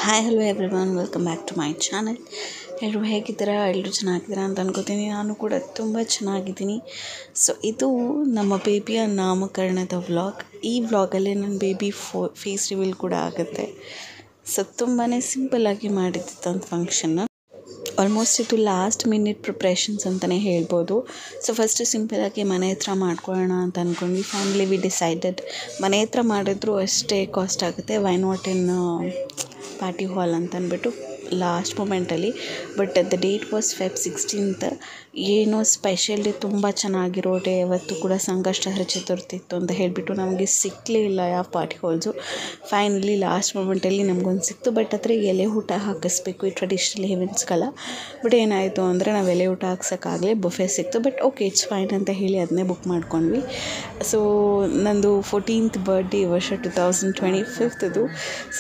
Hi hello everyone, welcome back to my channel. ಎಲ್ಲರೂ ಹೇಗಿದ್ದೀರಾ? ಎಲ್ಲರೂ ಚೆನ್ನಾಗಿದ್ದೀರಾ ಅಂತ ಅನ್ಕೋತೀನಿ. ನಾನು ಕೂಡ ತುಂಬ ಚೆನ್ನಾಗಿದ್ದೀನಿ. ಸೊ ಇದು ನಮ್ಮ ಬೇಬಿಯ ನಾಮಕರಣದ ವ್ಲಾಗ್. ಈ ವ್ಲಾಗಲ್ಲಿ ನನ್ನ ಬೇಬಿ ಫೇಸ್ ರಿವೀಲ್ ಕೂಡ ಆಗುತ್ತೆ. ಸೊ ತುಂಬಾ ಸಿಂಪಲ್ಲಾಗಿ ಮಾಡಿದ್ದಂಥ ಫಂಕ್ಷನ್ನು. ಆಲ್ಮೋಸ್ಟ್ ಇದು ಲಾಸ್ಟ್ ಮಿನಿಟ್ ಪ್ರಿಪ್ರೇಷನ್ಸ್ ಅಂತಲೇ ಹೇಳ್ಬೋದು. ಸೊ ಫಸ್ಟು ಸಿಂಪಲಾಗಿ ಮನೆ ಹತ್ರ ಮಾಡ್ಕೊಳ್ಳೋಣ ಅಂತ ಅಂದ್ಕೊಂಡ್ವಿ. ಫ್ಯಾಮಿಲಿ ವಿ ಡಿಸೈಡೆಡ್ ಮನೆ ಹತ್ರ ಮಾಡಿದ್ರು ಅಷ್ಟೇ ಕಾಸ್ಟ್ ಆಗುತ್ತೆ, why not in party hall ಅಂತ ಅಂದ್ಬಿಟ್ಟು ಲಾಸ್ಟ್ ಮೂಮೆಂಟಲ್ಲಿ. But the date was Feb 16th. ಏನೋ ಸ್ಪೆಷಲ್ ಡೇ, ತುಂಬ ಚೆನ್ನಾಗಿರೋ ಡೇ. ಅವತ್ತು ಕೂಡ ಸಂಕಷ್ಟಹರ ಚತುರ್ಥಿ ಇತ್ತು ಅಂತ ಹೇಳಿಬಿಟ್ಟು ನಮಗೆ ಸಿಕ್ಕಲೇ ಇಲ್ಲ ಯಾವ ಪಾರ್ಟಿ ಹಾಲ್ಸು. ಫೈನಲಿ ಲಾಸ್ಟ್ ಮೂಮೆಂಟಲ್ಲಿ ನಮಗೊಂದು ಸಿಕ್ತು. ಬಟ್ ಆದರೆ ಎಲೆ ಊಟ ಹಾಕಿಸ್ಬೇಕು, ಈ ಟ್ರೆಡಿಷ್ನಲ್ ಈವೆಂಟ್ಸ್ಗೆಲ್ಲ. ಬಟ್ ಏನಾಯಿತು ಅಂದರೆ ನಾವು ಎಲೆ ಊಟ ಹಾಕ್ಸೋಕ್ಕಾಗಲೇ ಬುಫೆ ಸಿಕ್ತು. ಬಟ್ ಓಕೆ, ಇಟ್ಸ್ ಫೈನ್ ಅಂತ ಹೇಳಿ ಅದನ್ನೇ ಬುಕ್ ಮಾಡ್ಕೊಂಡ್ವಿ. ಸೊ ನಂದು 14th ಬರ್ಡೇ ವರ್ಷ 2025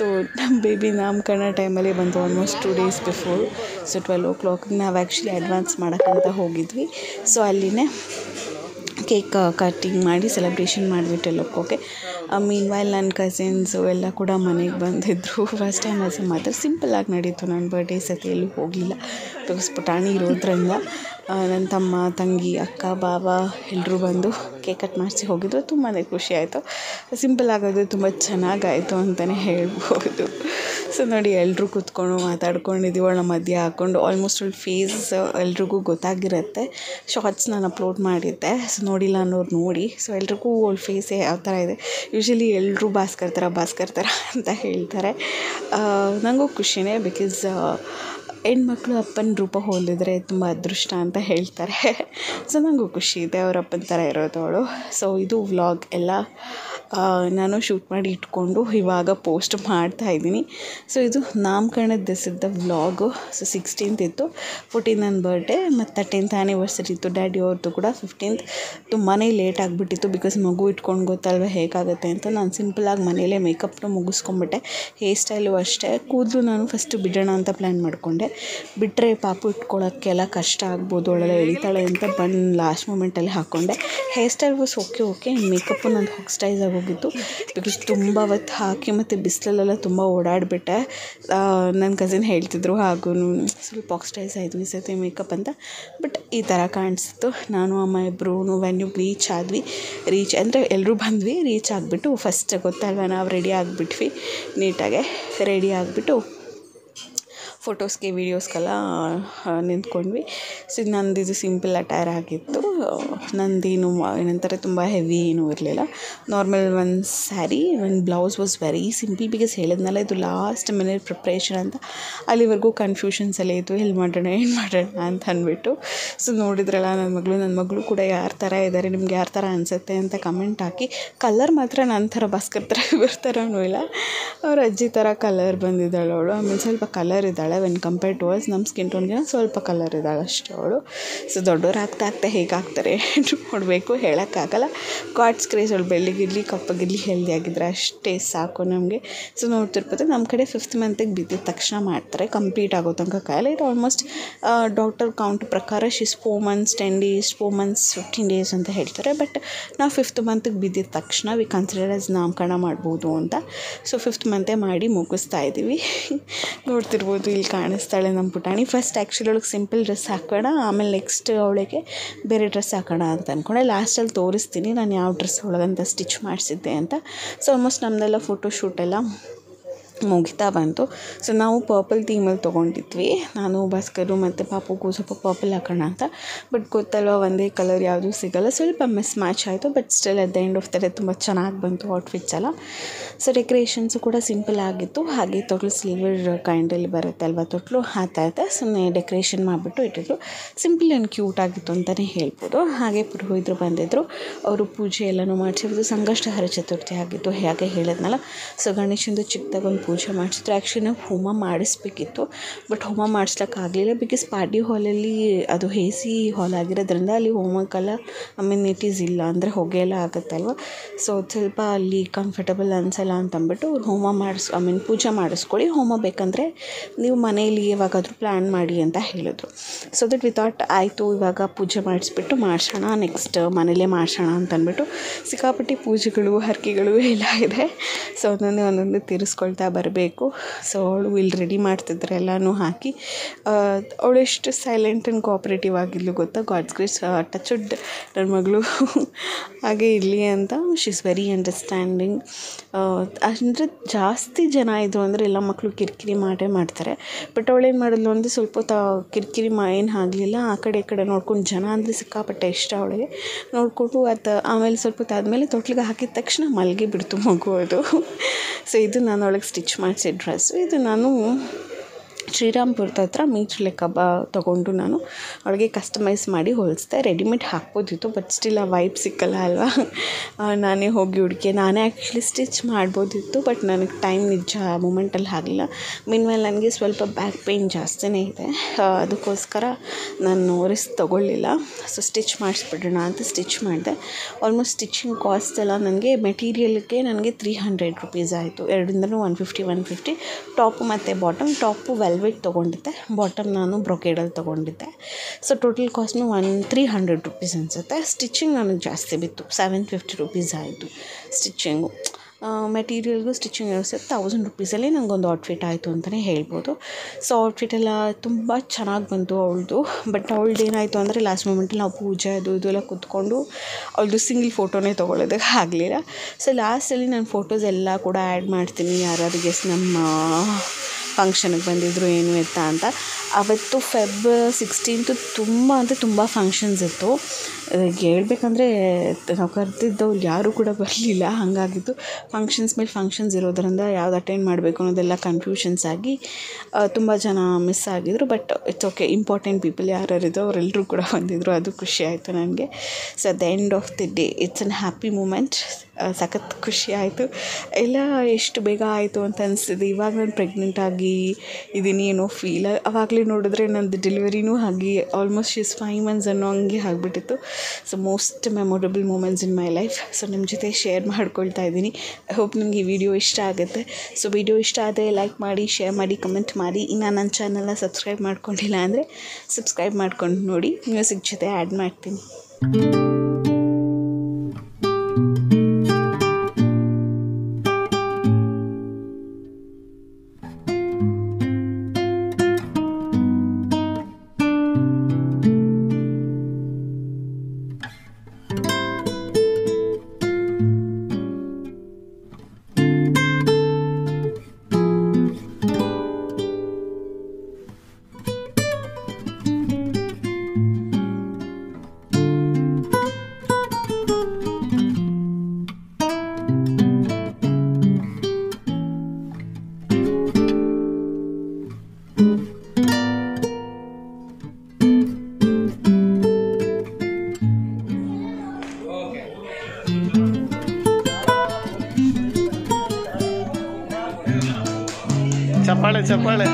ಸೊ ನಮ್ಮ ಬೇಬಿ ನಾಮಕರಣ ಟೈಮಲ್ಲಿ ಬಂತು, almost 2 days before. So 12 o'clock ನಾವು ಆ್ಯಕ್ಚುಲಿ ಅಡ್ವಾನ್ಸ್ ಮಾಡೋಕ್ಕಂತ ಹೋಗಿದ್ವಿ. ಸೊ ಅಲ್ಲಿನೇ ಕೇಕ್ ಕಟ್ಟಿಂಗ್ ಮಾಡಿ ಸೆಲೆಬ್ರೇಷನ್ ಮಾಡಿಬಿಟ್ಟು ಓಕೆ. ಮೀನ್ ವೈಲ್ ನನ್ನ ಕಸಿನ್ಸು ಎಲ್ಲ ಕೂಡ ಮನೆಗೆ ಬಂದಿದ್ದರು. ಫಸ್ಟ್ ಟೈಮ್ ಆಸೆ ಮಾತ್ರ ಸಿಂಪಲ್ಲಾಗಿ ನಡೀತು. ನನ್ನ ಬರ್ಡೇ ಸತಿ ಎಲ್ಲೂ ಹೋಗಲಿಲ್ಲ, ಬಿಕಾಸ್ ಪುಟಾಣಿ ಇರೋದ್ರಿಂದ. ನನ್ನ ತಮ್ಮ, ತಂಗಿ, ಅಕ್ಕ, ಬಾವ ಎಲ್ಲರೂ ಬಂದು ಕೇಕ್ ಕಟ್ ಮಾಡಿಸಿ ಹೋಗಿದ್ರು. ತುಂಬಾ ಖುಷಿ ಆಯಿತು. ಸಿಂಪಲ್ ಆಗೋದು ತುಂಬ ಚೆನ್ನಾಗಾಯಿತು ಅಂತಲೇ ಹೇಳ್ಬೋದು. ಸೊ ನೋಡಿ, ಎಲ್ಲರೂ ಕೂತ್ಕೊಂಡು ಮಾತಾಡ್ಕೊಂಡಿದ್ದೀವಿ. ಅವಳ ಮಧ್ಯೆ ಹಾಕ್ಕೊಂಡು ಆಲ್ಮೋಸ್ಟ್ ಅವಳ ಫೇಸ್ ಎಲ್ರಿಗೂ ಗೊತ್ತಾಗಿರುತ್ತೆ. ಶಾರ್ಟ್ಸ್ ನಾನು ಅಪ್ಲೋಡ್ ಮಾಡಿದ್ದೆ, ಸೊ ನೋಡಿಲ್ಲ ಅನ್ನೋರು ನೋಡಿ. ಸೊ ಎಲ್ರಿಗೂ ಅವಳ ಫೇಸೇ ಯಾವ ಥರ ಇದೆ. ಯೂಶ್ವಲಿ ಎಲ್ಲರೂ ಭಾಸ್ಕರ್ ಥರ ಅಂತ ಹೇಳ್ತಾರೆ. ನನಗೂ ಖುಷಿನೇ, ಬಿಕಾಸ್ ಹೆಣ್ಮಕ್ಳು ಅಪ್ಪನ ರೂಪ ಹೋಲಿದ್ರೆ ತುಂಬ ಅದೃಷ್ಟ ಅಂತ ಹೇಳ್ತಾರೆ. ಸೊ ನನಗೂ ಖುಷಿ ಇದೆ ಅವ್ರ ಅಪ್ಪನ ಥರ ಇರೋದು ಅವಳು. ಸೊ ಇದು ವ್ಲಾಗ್ ಎಲ್ಲ ನಾನು ಶೂಟ್ ಮಾಡಿ ಇಟ್ಕೊಂಡು ಇವಾಗ ಪೋಸ್ಟ್ ಮಾಡ್ತಾಯಿದ್ದೀನಿ. ಸೊ ಇದು ನಾಮಕರಣದ ದಿವಸದ ವ್ಲಾಗು. ಸೊ 16th ಇತ್ತು, 14th ನನ್ನ ಬರ್ಡೇ, ಮತ್ತು 10th ಆ್ಯನಿವರ್ಸರಿ ಇತ್ತು ಡ್ಯಾಡಿ ಅವ್ರದ್ದು ಕೂಡ 15th. ತುಂಬಾ ಲೇಟ್ ಆಗಿಬಿಟ್ಟಿತ್ತು, ಬಿಕಾಸ್ ಮಗು ಇಟ್ಕೊಂಡು ಗೊತ್ತಲ್ವ ಹೇಗಾಗುತ್ತೆ ಅಂತ. ನಾನು ಸಿಂಪಲಾಗಿ ಮನೇಲೇ ಮೇಕಪ್ನ ಮುಗಿಸ್ಕೊಂಬಿಟ್ಟೆ. ಹೇರ್ ಸ್ಟೈಲು ಅಷ್ಟೇ. ಕೂದಲು ನಾನು ಫಸ್ಟು ಬಿಡೋಣ ಅಂತ ಪ್ಲ್ಯಾನ್ ಮಾಡಿಕೊಂಡೆ. ಬಿಟ್ಟರೆ ಪಾಪು ಇಟ್ಕೊಳ್ಳೋಕ್ಕೆಲ್ಲ ಕಷ್ಟ ಆಗ್ಬೋದು, ಅವಳೆಲ್ಲ ಎಳಿತಾಳೆ ಅಂತ ಬಂದು ಲಾಸ್ಟ್ ಮೂಮೆಂಟಲ್ಲಿ ಹಾಕ್ಕೊಂಡೆ. Hair style was okay. Makeup ನಂದು ಆಕ್ಸಿಡೈಸ್ ಆಗೋಗಿತ್ತು, ಬಿಕಾಸ್ ತುಂಬ ಹೊತ್ತು ಹಾಕಿ ಮತ್ತು ಬಿಸಿಲಲ್ಲೆಲ್ಲ ತುಂಬ ಓಡಾಡಿಬಿಟ್ಟೆ. ನನ್ನ ಕಸಿನ್ ಹೇಳ್ತಿದ್ರು ಹಾಗೂ ಸ್ವಲ್ಪ ಆಕ್ಸಿಡೈಸ್ ಆಯಿತು ಈ ಸತಿ ಮೇಕಪ್ ಅಂತ. ಬಟ್ ಈ ಥರ ಕಾಣಿಸ್ತು. ನಾನು ಅಮ್ಮ ಇಬ್ಬರು ವೆನ್ಯೂಗೆ ರೀಚ್ ಅಂದರೆ ಎಲ್ಲರೂ ಬಂದ್ವಿ. ರೀಚ್ ಆಗಿಬಿಟ್ಟು ಫಸ್ಟ್ ಗೊತ್ತಲ್ವ, ನಾವು ರೆಡಿ ಆಗಿಬಿಟ್ವಿ. ನೀಟಾಗೆ ರೆಡಿ ಆಗಿಬಿಟ್ಟು ಫೋಟೋಸ್ಗೆ ವೀಡಿಯೋಸ್ಗೆಲ್ಲ ನಿಂತ್ಕೊಂಡ್ವಿ. ಸೊ ನಂದಿದು ಸಿಂಪಲ್ ಅಟೈರ್ ಆಗಿತ್ತು. ನಂದೇನು ಏನಂತಾರೆ ತುಂಬ ಹೆವಿ ಏನೂ ಇರಲಿಲ್ಲ. ನಾರ್ಮಲ್ ಒಂದು ಸ್ಯಾರಿ, ಒಂದು blouse was very simple, because ಹೇಳಿದ್ನಲ್ಲ ಇದು ಲಾಸ್ಟ್ ಮಿನಿಟ್ ಪ್ರಿಪ್ರೇಷನ್ ಅಂತ. ಅಲ್ಲಿವರೆಗೂ ಕನ್ಫ್ಯೂಷನ್ಸ್ ಎಲ್ಲ ಇತ್ತು, ಎಲ್ಲಿ ಮಾಡೋಣ ಏನು ಮಾಡೋಣ ಅಂತ ಅಂದ್ಬಿಟ್ಟು. ಸೊ ನೋಡಿದ್ರಲ್ಲ ನನ್ನ ಮಗಳು ಕೂಡ ಯಾರ ಥರ ಇದ್ದಾರೆ, ನಿಮ್ಗೆ ಯಾರ ಥರ ಅನಿಸುತ್ತೆ ಅಂತ ಕಮೆಂಟ್ ಹಾಕಿ. ಕಲರ್ ಮಾತ್ರ ನನ್ನ ಥರ ಭಾಸ್ಕರ್ ಥರ ಬರ್ತಾರನೂ ಇಲ್ಲ, ಅವ್ರ ಅಜ್ಜಿ ಥರ ಕಲರ್ ಬಂದಿದ್ದಾಳೆ ಅವಳು. ಆಮೇಲೆ ಸ್ವಲ್ಪ ಕಲರ್ ಇದ್ದಾಳೆ ವೆನ್ ಕಂಪೇರ್ ಟು ಅಸ್. ನಮ್ಮ ಸ್ಕಿನ್ ಟೋನ್ಗೆ ಸ್ವಲ್ಪ ಕಲರ್ ಇದ್ದಾಳೆ ಅಷ್ಟೇ ಅವಳು. ಸೊ ದೊಡ್ಡವ್ರು ಆಗ್ತಾ ಹೇಗಾಗ್ತಾರೆ ನೋಡಬೇಕು, ಹೇಳೋಕ್ಕಾಗಲ್ಲ. God's craze. ಅವಳು ಬೆಳ್ಳಿಗಿರಲಿ ಕಪ್ಪಗಿರಲಿ ಹೆಲ್ದಿ ಆಗಿದ್ರೆ ಅಷ್ಟೇ ಸಾಕು ನಮಗೆ. ಸೊ ನೋಡ್ತಿರ್ಬೋದು, ನಮ್ಮ ಕಡೆ 5th ಮಂತಿಗೆ ಬಿದ್ದಿದ ತಕ್ಷಣ ಮಾಡ್ತಾರೆ, ಕಂಪ್ಲೀಟ್ ಆಗೋ ತನಕ ಕಾಯಿಲೆ. ಇದು ಆಲ್ಮೋಸ್ಟ್ ಡಾಕ್ಟರ್ ಕೌಂಟ್ ಪ್ರಕಾರ she's 4 months 10 days 4 months 15 days ಅಂತ ಹೇಳ್ತಾರೆ. ಬಟ್ ನಾವು 5th ಮಂತಿಗೆ ಬಿದ್ದಿದ ತಕ್ಷಣ ವಿ ಕನ್ಸಿಡರ್ ಆಸ್ ನಾಮಕರಣ ಮಾಡ್ಬೋದು ಅಂತ. ಸೊ 5th ಮಂತೇ ಮಾಡಿ ಮುಗಿಸ್ತಾ ಇದ್ದೀವಿ. ನೋಡ್ತಿರ್ಬೋದು, ಇಲ್ಲಿ ಕಾಣಿಸ್ತಾಳೆ ನಮ್ಮ ಪುಟಾಣಿ. ಫಸ್ಟ್ ಆ್ಯಕ್ಚುಲಿ ಅವಳಿಗೆ ಸಿಂಪಲ್ ಡ್ರೆಸ್ ಹಾಕೋಣ, ಆಮೇಲೆ ನೆಕ್ಸ್ಟ್ ಅವಳಿಗೆ ಬೇರೆ ಡ್ರೆಸ್ ಹಾಕೋಣ ಅಂತ ಅಂದ್ಕೊಂಡೆ. ಲಾಸ್ಟಲ್ಲಿ ತೋರಿಸ್ತೀನಿ ನಾನು ಯಾವ ಡ್ರೆಸ್ ಒಳಗಂತ ಸ್ಟಿಚ್ ಮಾಡಿಸಿದ್ದೆ ಅಂತ. ಸೊ ಆಲ್ಮೋಸ್ಟ್ ನಮ್ಮದೆಲ್ಲ ಫೋಟೋಶೂಟೆಲ್ಲ ಮುಗಿತಾ ಬಂತು. ಸೊ ನಾವು ಪರ್ಪಲ್ ಥೀಮಲ್ಲಿ ತೊಗೊಂಡಿದ್ವಿ, ನಾನು ಭಾಸ್ಕರು ಮತ್ತು ಪಾಪುಗೂ ಸ್ವಲ್ಪ ಪರ್ಪಲ್ ಹಾಕೋಣ ಅಂತ. ಬಟ್ ಗೊತ್ತಲ್ವ, ಒಂದೇ ಕಲರ್ ಯಾವುದೂ ಸಿಗೋಲ್ಲ, ಸ್ವಲ್ಪ ಮಿಸ್ ಮ್ಯಾಚ್ ಆಯಿತು. But still at the end of the day ತುಂಬ ಚೆನ್ನಾಗಿ ಬಂತು ಔಟ್ಫಿಟ್ಸ್ ಎಲ್ಲ. ಸೊ ಡೆಕೋರೇಷನ್ಸು ಕೂಡ ಸಿಂಪಲ್ ಆಗಿತ್ತು. ಹಾಗೆ ತೊಟ್ಲು ಸಿಲ್ವರ್ ಕೈಂಡಲ್ಲಿ ಬರುತ್ತೆ ಅಲ್ವಾ ತೊಟ್ಲು, ಆ ಥರದ್ದು ಸುಮ್ಮನೆ ಡೆಕೋರೇಷನ್ ಮಾಡಿಬಿಟ್ಟು ಇಟ್ಟಿದ್ರು. ಸಿಂಪಲ್ ಆ್ಯಂಡ್ ಕ್ಯೂಟ್ ಆಗಿತ್ತು ಅಂತಲೇ ಹೇಳ್ಬೋದು. ಹಾಗೆ ಪುರೋಹಿತರು ಬಂದಿದ್ದರು, ಅವರು ಪೂಜೆ ಎಲ್ಲನೂ ಮಾಡಿಸಿದ್ರು. ಸಂಕಷ್ಟಹರ ಚತುರ್ಥಿ ಆಗಿತ್ತು, ಹೇಗೆ ಹೇಳಿದ್ನಲ್ಲ. ಸೊ ಗಣೇಶಂದು ಚಿಕ್ಕದಾಗ ಒಂದು ಪೂಜೆ ಮಾಡಿಸಿದ್ರು. ಆ್ಯಕ್ಚುಲಿ ನಾವು ಹೋಮ ಮಾಡಿಸ್ಬೇಕಿತ್ತು, ಬಟ್ ಹೋಮ ಮಾಡಿಸ್ಲಿಕ್ಕಾಗಲಿಲ್ಲ, ಬಿಕಾಸ್ ಪಾರ್ಟಿ ಹಾಲಲ್ಲಿ ಅದು AC ಹಾಲ್ ಆಗಿರೋದ್ರಿಂದ ಅಲ್ಲಿ ಹೋಮಕ್ಕೆಲ್ಲ ಅಮ್ಯುನಿಟೀಸ್ ಇಲ್ಲ, ಅಂದರೆ ಹೊಗೆ ಎಲ್ಲ ಆಗುತ್ತಲ್ವ. ಸೊ ಸ್ವಲ್ಪ ಅಲ್ಲಿ ಕಂಫರ್ಟಬಲ್ ಅನಿಸಲ್ಲ ಅಂತಂದ್ಬಿಟ್ಟು ಅವ್ರು ಪೂಜೆ ಮಾಡಿಸ್ಕೊಳ್ಳಿ, ಹೋಮ ಬೇಕಂದರೆ ನೀವು ಮನೇಲಿ ಯಾವಾಗಾದರೂ ಪ್ಲ್ಯಾನ್ ಮಾಡಿ ಅಂತ ಹೇಳಿದ್ರು. ಸೊ ದಟ್ ವಿ ಥಾಟ್ ಆಯಿತು, ಇವಾಗ ಪೂಜೆ ಮಾಡಿಸೋಣ, ನೆಕ್ಸ್ಟ್ ಮನೇಲೇ ಮಾಡಿಸೋಣ ಅಂತಂದ್ಬಿಟ್ಟು ಸಿಕ್ಕಾಪಟ್ಟೆ ಪೂಜೆಗಳು ಹರಕೆಗಳು ಎಲ್ಲ ಇದೆ. ಸೊ ಒಂದೊಂದೇ ತೀರಿಸ್ಕೊಳ್ತಾ ಬರಬೇಕು. ಸೊ ಅವಳು ಇಲ್ಲಿ ರೆಡಿ ಮಾಡ್ತಿದ್ರೆ ಎಲ್ಲನೂ ಹಾಕಿ. ಅವಳು ಎಷ್ಟು ಸೈಲೆಂಟ್ ಆ್ಯಂಡ್ ಕೋಆಪ್ರೇಟಿವ್ ಆಗಿದ್ಲು ಗೊತ್ತಾ. ಗಾಡ್ಸ್ ಗ್ರೇಸ್, ಟಚ್ ವುಡ್ ನನ್ನ ಮಗಳು ಹಾಗೆ ಇರಲಿ ಅಂತ. She is very understanding. ಅಂದರೆ ಜಾಸ್ತಿ ಜನ ಇದ್ದರು ಅಂದರೆ ಎಲ್ಲ ಮಕ್ಕಳು ಕಿರಿಕಿರಿ ಮಾಡೇ ಮಾಡ್ತಾರೆ. ಬಟ್ ಅವಳೇನು ಮಾಡಿದ್ಲು ಅಂದರೆ ಸ್ವಲ್ಪ ಕಿರಿಕಿರಿ ಏನು ಆಗಲಿಲ್ಲ. ಆ ಕಡೆ ಈ ಕಡೆ ನೋಡ್ಕೊಂಡು, ಜನ ಅಂದರೆ ಸಿಕ್ಕಾಪಟ್ಟೆ ಇಷ್ಟ ಅವಳಿಗೆ. ನೋಡಿಕೊಂಡು ಆಮೇಲೆ ಸ್ವಲ್ಪ ಹೊತ್ತು ಆದಮೇಲೆ ತೊಟ್ಲಿಗೆ ಹಾಕಿದ ತಕ್ಷಣ ಮಲ್ಗೆ ಬಿಡ್ತು ಮಗು ಅದು. ಸೊ ಇದು ನಾನು ಅವಳಿಗೆ ಸ್ಟಿಚ್ ಮಾಡಿಸಿದ ಡ್ರೆಸ್ಸು. ಇದು ನಾನು ಶ್ರೀರಾಮ್ಪುರದ ಹತ್ರ ಮೀಟ್ರಲೆ ಕಬ್ಬ ತೊಗೊಂಡು ನಾನು ಅವಳಿಗೆ ಕಸ್ಟಮೈಸ್ ಮಾಡಿ ಹೊಲಿಸ್ದೆ. ರೆಡಿಮೇಡ್ ಹಾಕ್ಬೋದಿತ್ತು, ಬಟ್ ಸ್ಟಿಲ್ ಆ ವೈಬ್ ಸಿಕ್ಕಲ್ಲ ಅಲ್ವಾ. ನಾನೇ ಹೋಗಿ ಹುಡುಕಿ ನಾನೇ ಆ್ಯಕ್ಚುಲಿ ಸ್ಟಿಚ್ ಮಾಡ್ಬೋದಿತ್ತು, ಬಟ್ ನನಗೆ ಟೈಮ್ ನಿಜ ಮೂಮೆಂಟಲ್ಲಿ ಆಗಲಿಲ್ಲ. ಮೀನ್ಮೇಲೆ ನನಗೆ ಸ್ವಲ್ಪ ಬ್ಯಾಕ್ ಪೇಯ್ನ್ ಜಾಸ್ತಿನೇ ಇದೆ, ಅದಕ್ಕೋಸ್ಕರ ನಾನು ರಿಸ್ಕ್ ತೊಗೊಳ್ಳಿಲ್ಲ. ಸೊ ಸ್ಟಿಚ್ ಮಾಡಿಸ್ಬಿಡೋಣ ಅಂತ ಸ್ಟಿಚ್ ಮಾಡಿದೆ. ಆಲ್ಮೋಸ್ಟ್ ಸ್ಟಿಚಿಂಗ್ ಕಾಸ್ಟ್ ಎಲ್ಲ ನನಗೆ ಮೆಟೀರಿಯಲ್ಗೆ ನನಗೆ 300 ರೂಪೀಸ್ ಆಯಿತು. ಎರಡರಿಂದಲೂ 150 ಟಾಪು ಮತ್ತು ಬಾಟಮ್. ಟಾಪು ವೆಲ್ವೆಟ್ ತೊಗೊಂಡಿದ್ದೆ, ಬಾಟಮ್ ನಾನು ಬ್ರೊಕೇಡಲ್ಲಿ ತೊಗೊಂಡಿದ್ದೆ. ಸೊ ಟೋಟಲ್ ಕಾಸ್ಟ್ನು 300 ರೂಪೀಸ್ ಅನಿಸುತ್ತೆ. ಸ್ಟಿಚಿಂಗ್ ನನಗೆ ಜಾಸ್ತಿ ಬಿತ್ತು, 750 ರೂಪೀಸ್ ಆಯಿತು ಸ್ಟಿಚಿಂಗು. ಮೆಟೀರಿಯಲ್ಗೂ ಸ್ಟಿಚಿಂಗ್ ಸೇರಿ 1000 ರೂಪೀಸಲ್ಲಿ ನನಗೊಂದು ಔಟ್ಫಿಟ್ ಆಯಿತು ಅಂತಲೇ ಹೇಳ್ಬೋದು. ಸೊ ಔಟ್ಫಿಟೆಲ್ಲ ತುಂಬ ಚೆನ್ನಾಗಿ ಬಂತು ಅವಳದು. ಬಟ್ ಅವಳದು ಏನಾಯಿತು ಅಂದರೆ ಲಾಸ್ಟ್ ಮೂಮೆಂಟಲ್ಲಿ ನಾವು ಪೂಜೆ ಅದು ಇದೆಲ್ಲ ಕೂತ್ಕೊಂಡು ಅವಳದು ಸಿಂಗಲ್ ಫೋಟೋನೇ ತೊಗೊಳ್ಳೋದಕ್ಕೆ ಆಗಲಿಲ್ಲ. ಸೊ ಲಾಸ್ಟಲ್ಲಿ ನಾನು ಫೋಟೋಸ್ ಎಲ್ಲ ಕೂಡ ಆ್ಯಡ್ ಮಾಡ್ತೀನಿ, ಯಾರ್ಯಾರು ಗೆಸ್ಟ್ ನಮ್ಮ ಫಂಕ್ಷನಿಗೆ ಬಂದಿದ್ದರು ಏನು ಎತ್ತ ಅಂತ. ಅವತ್ತು Feb 16 ತುಂಬ ಫಂಕ್ಷನ್ಸ್ ಇತ್ತು. ಹೇಳ್ಬೇಕಂದ್ರೆ ನಾವು ಕರೆದಿದ್ದವ್ರು ಯಾರೂ ಕೂಡ ಬರಲಿಲ್ಲ, ಹಾಗಾಗಿತ್ತು. ಫಂಕ್ಷನ್ಸ್ ಮೇಲೆ ಫಂಕ್ಷನ್ಸ್ ಇರೋದರಿಂದ ಯಾವ್ದು ಅಟೆಂಡ್ ಮಾಡಬೇಕು ಅನ್ನೋದೆಲ್ಲ ಕನ್ಫ್ಯೂಷನ್ಸ್ ಆಗಿ ತುಂಬ ಜನ ಮಿಸ್ ಆಗಿದ್ರು. But it's okay, important people ಯಾರ್ಯಾರಿದ್ದೋ ಅವರೆಲ್ಲರೂ ಕೂಡ ಬಂದಿದ್ದರು, ಅದು ಖುಷಿ ಆಯಿತು ನನಗೆ. So at the end of the day it's an happy moment. ಸಖತ್ ಖುಷಿ ಆಯಿತು. ಎಲ್ಲ ಎಷ್ಟು ಬೇಗ ಆಯಿತು ಅಂತ ಅನಿಸ್ತಿದೆ. ಇವಾಗ ನಾನು ಪ್ರೆಗ್ನೆಂಟ್ ಆಗಿ ಇದ್ದೀನಿ ಏನೋ ಫೀಲ್. ಆವಾಗಲೇ ನೋಡಿದ್ರೆ ನಂದು ಡೆಲಿವರಿನೂ ಹಾಗೆ ಆಲ್ಮೋಸ್ಟ್ 5 months ಅನ್ನೋ ಹಂಗೆ ಆಗಿಬಿಟ್ಟಿತ್ತು. So most memorable moments in my life. So ನಿಮ್ಮ ಜೊತೆ ಶೇರ್ ಮಾಡ್ಕೊಳ್ತಾ ಇದ್ದೀನಿ. ಐ ಹೋಪ್ ನಿಮಗೆ ಈ ವಿಡಿಯೋ ಇಷ್ಟ ಆಗುತ್ತೆ. ಸೊ ವಿಡಿಯೋ ಇಷ್ಟ ಆದರೆ ಲೈಕ್ ಮಾಡಿ, ಶೇರ್ ಮಾಡಿ, ಕಮೆಂಟ್ ಮಾಡಿ. ಇನ್ನು ನನ್ನ ಚಾನಲ್ನ ಸಬ್ಸ್ಕ್ರೈಬ್ ಮಾಡ್ಕೊಂಡಿಲ್ಲ ಅಂದರೆ ಸಬ್ಸ್ಕ್ರೈಬ್ ಮಾಡ್ಕೊಂಡು ನೋಡಿ. ಮ್ಯೂಸಿಕ್ ಜೊತೆ ಆ್ಯಡ್ ಮಾಡ್ತೀನಿ. ಚಪ್ಪಾಳೆ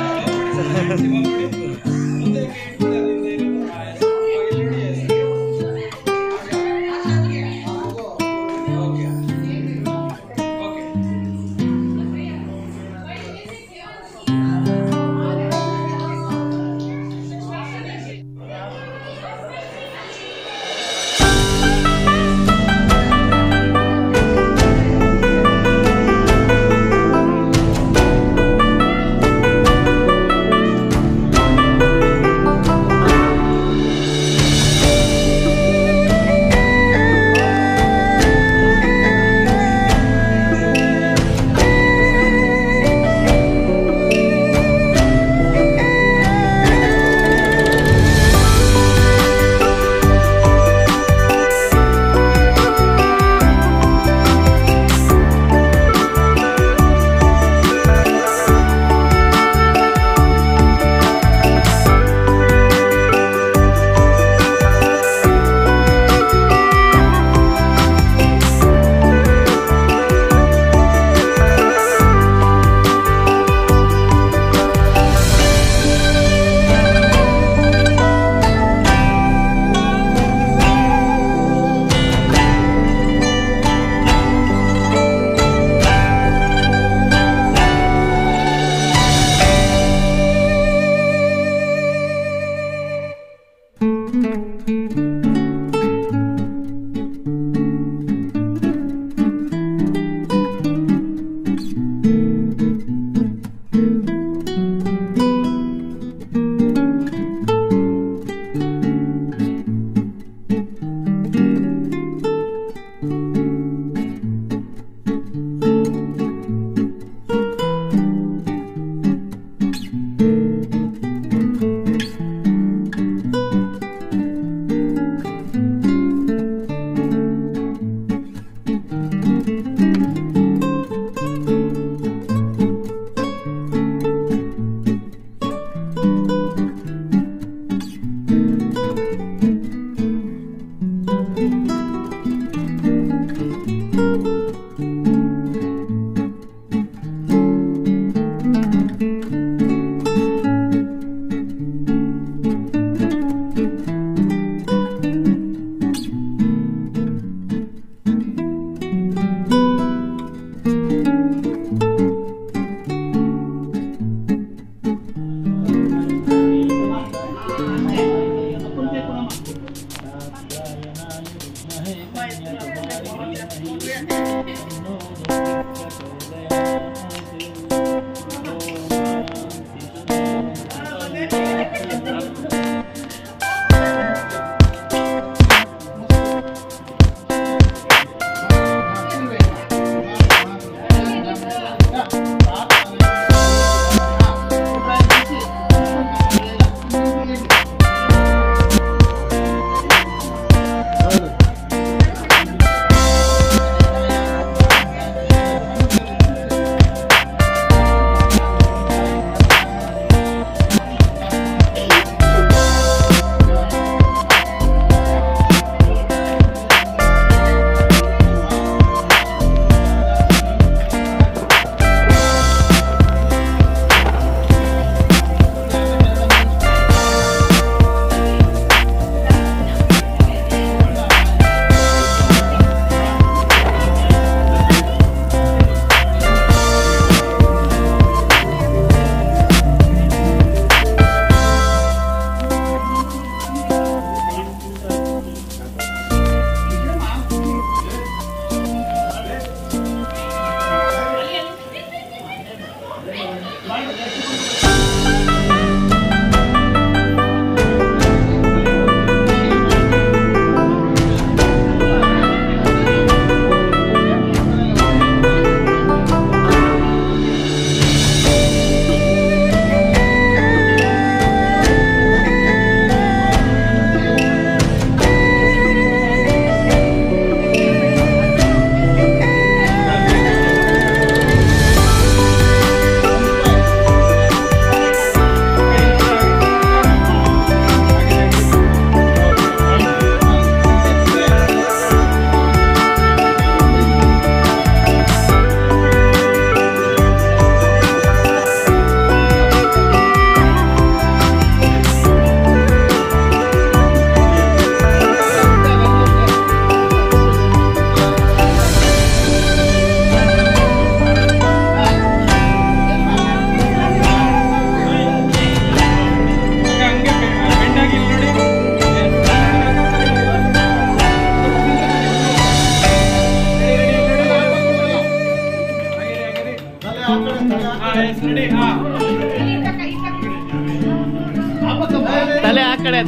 ತಲೆ ಆ ಕಡೆ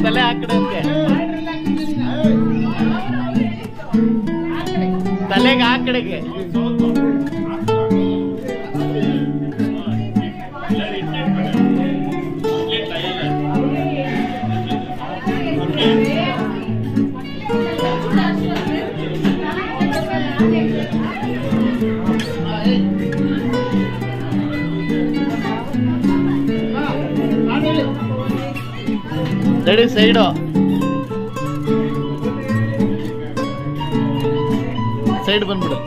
ತಲೆಗೆ ಆ ಕಡೆಗೆ ರೆಡಿ ಸೈಡು ಸೈಡ್ ಬಂದ್ಬಿಡು.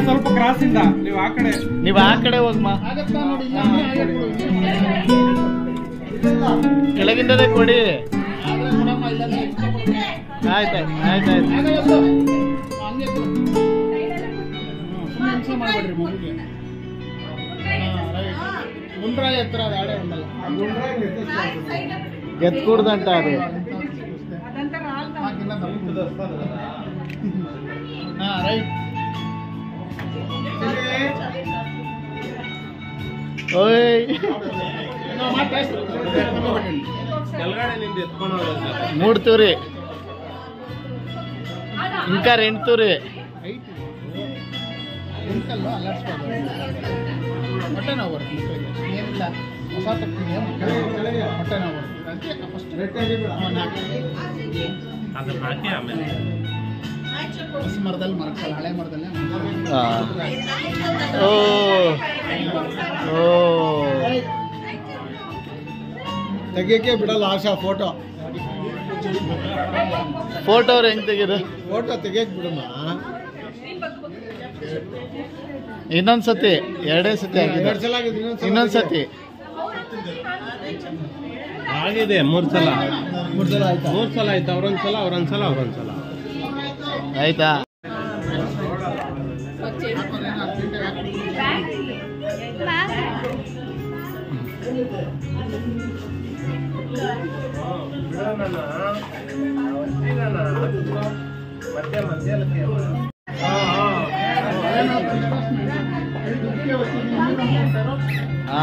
ಸ್ವಲ್ಪ ಕ್ರಾಸ್ ಇಂದ ನೀವು ಆ ಕಡೆ ಹೋಗ್ಮಾ, ಕೆಳಗಿಂದದೇ ಕೊಡಿ. ಆಯ್ತಾಯ್ತು ಆಯ್ತಾಯ್ತು. ಮಾಡ್ಬೇಡ್ರಿ ಮಗುಗೆ ಗುಂಡ್ರಾಯ ಎತ್ತರ ಆಡೇ ಉಂಡಲ್ಲ ಎತ್ಕೂಡ್ದಂಟ ಅದು. ರೈಟ್ ಓಯ್ ಮೂಡ್ತೀವ್ರಿ ఇంకా రెంಡ್ತೂರಿ ಹೊಟ್ಟೆ ನೋವು ಬರುತ್ತೆ ಏನಿಲ್ಲ ಹೊಸ ತಪ್ಪಿದೆ ಹೊಟ್ಟೆ ನೋವು ಬರುತ್ತೆ ಹೊಸ ಮರದಲ್ಲಿ ಮರಕ್ಕಲ್ಲ ಹಳೆ ಮರದಲ್ಲೇ ಓ ಓ ತೆಗಿಯಕ್ಕೆ ಬಿಡಲ್ಲ ಆಶಾ ಫೋಟೋ ಅವ್ರು ಹೆಂಗ್ ತೆಗೀದು? ಫೋಟೋ ತೆಗಿಯಕ್ ಬಿಡಮ್ಮ. ಇನ್ನೊಂದ್ಸತಿ ಎರಡೇ ಸತಿ ಆಗಿದೆ. ಇನ್ನೊಂದ್ಸತಿ ಆಗಿದೆ. ಮೂರ್ ಸಲ ಆಯ್ತಾ? 3 ಸಲ ಆಯ್ತು. ಅವ್ರೊಂದ್ಸಲ ಆಯ್ತಾ? ಹಾ